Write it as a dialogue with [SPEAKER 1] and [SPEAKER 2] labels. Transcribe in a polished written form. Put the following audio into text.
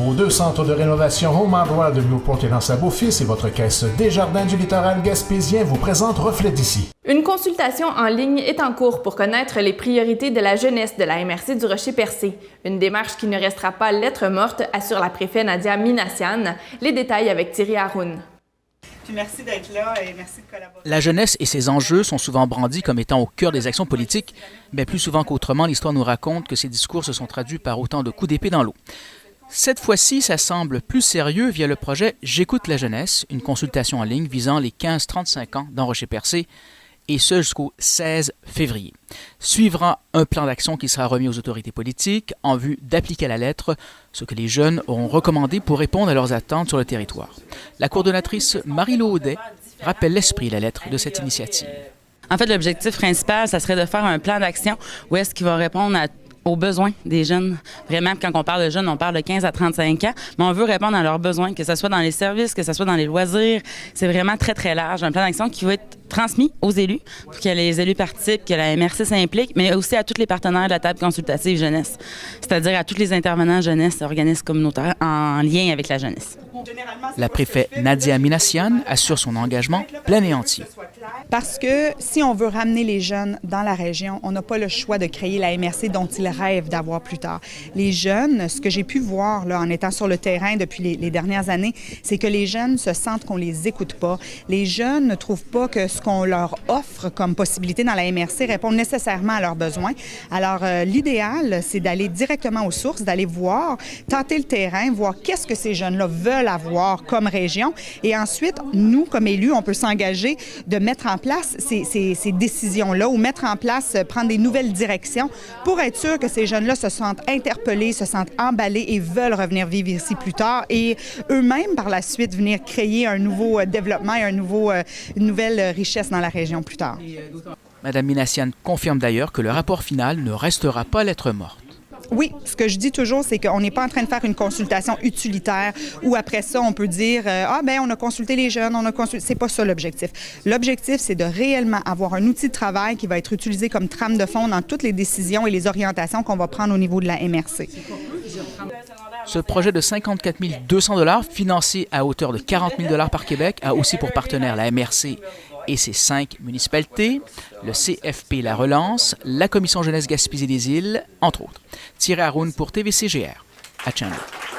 [SPEAKER 1] Vos 2 centres de rénovation Home Hardware de Newport et dans Beau-Fils et votre caisse Desjardins du littoral gaspésien vous présentent Reflet d'ici.
[SPEAKER 2] Une consultation en ligne est en cours pour connaître les priorités de la jeunesse de la MRC du Rocher-Percé. Une démarche qui ne restera pas lettre morte, assure la préfète Nadia Minassian. Les détails avec Thierry Haroun.
[SPEAKER 3] Puis merci d'être là et merci de collaborer.
[SPEAKER 4] La jeunesse et ses enjeux sont souvent brandis comme étant au cœur des actions politiques, mais plus souvent qu'autrement, l'histoire nous raconte que ces discours se sont traduits par autant de coups d'épée dans l'eau. Cette fois-ci, ça semble plus sérieux via le projet J'écoute la jeunesse, une consultation en ligne visant les 15-35 ans dans Rocher-Percé, et ce jusqu'au 16 février. Suivra un plan d'action qui sera remis aux autorités politiques en vue d'appliquer à la lettre ce que les jeunes auront recommandé pour répondre à leurs attentes sur le territoire. La coordonnatrice Marie-Laure Audet rappelle l'esprit et la lettre de cette initiative.
[SPEAKER 5] En fait, l'objectif principal, ça serait de faire un plan d'action où est-ce qu'il va répondre aux besoins des jeunes. Vraiment, quand on parle de jeunes, on parle de 15 à 35 ans, mais on veut répondre à leurs besoins, que ce soit dans les services, que ce soit dans les loisirs. C'est vraiment très, très large. Un plan d'action qui va être transmis aux élus pour que les élus participent, que la MRC s'implique, mais aussi à tous les partenaires de la table consultative jeunesse, c'est-à-dire à tous les intervenants jeunesse, organismes communautaires en lien avec la jeunesse.
[SPEAKER 4] La préfète Nadia Minassian assure son engagement plein et entier.
[SPEAKER 3] Parce que si on veut ramener les jeunes dans la région, on n'a pas le choix de créer la MRC dont ils rêvent d'avoir plus tard. Les jeunes, ce que j'ai pu voir là, en étant sur le terrain depuis les dernières années, c'est que les jeunes se sentent qu'on les écoute pas. Les jeunes ne trouvent pas que ce qu'on leur offre comme possibilité dans la MRC répond nécessairement à leurs besoins. Alors, l'idéal, c'est d'aller directement aux sources, d'aller voir, tenter le terrain, voir qu'est-ce que ces jeunes-là veulent avoir comme région. Et ensuite, nous, comme élus, on peut s'engager de mettre en place ces décisions-là ou mettre en place, prendre des nouvelles directions pour être sûr que ces jeunes-là se sentent interpellés, se sentent emballés et veulent revenir vivre ici plus tard et eux-mêmes, par la suite, venir créer un nouveau développement et une nouvelle richesse dans la région plus tard.
[SPEAKER 4] Mme Minassian confirme d'ailleurs que le rapport final ne restera pas lettre morte.
[SPEAKER 3] Oui, ce que je dis toujours, c'est qu'on n'est pas en train de faire une consultation utilitaire où après ça, on peut dire on a consulté les jeunes, C'est pas ça l'objectif. L'objectif, c'est de réellement avoir un outil de travail qui va être utilisé comme trame de fond dans toutes les décisions et les orientations qu'on va prendre au niveau de la MRC.
[SPEAKER 4] Ce projet de 54 200 $, financé à hauteur de 40 000 $ par Québec, a aussi pour partenaire la MRC et ses 5 municipalités, le CFP La Relance, la Commission Jeunesse Gaspésie des Îles, entre autres. Thierry Haroun pour TVCGR, à Chandler.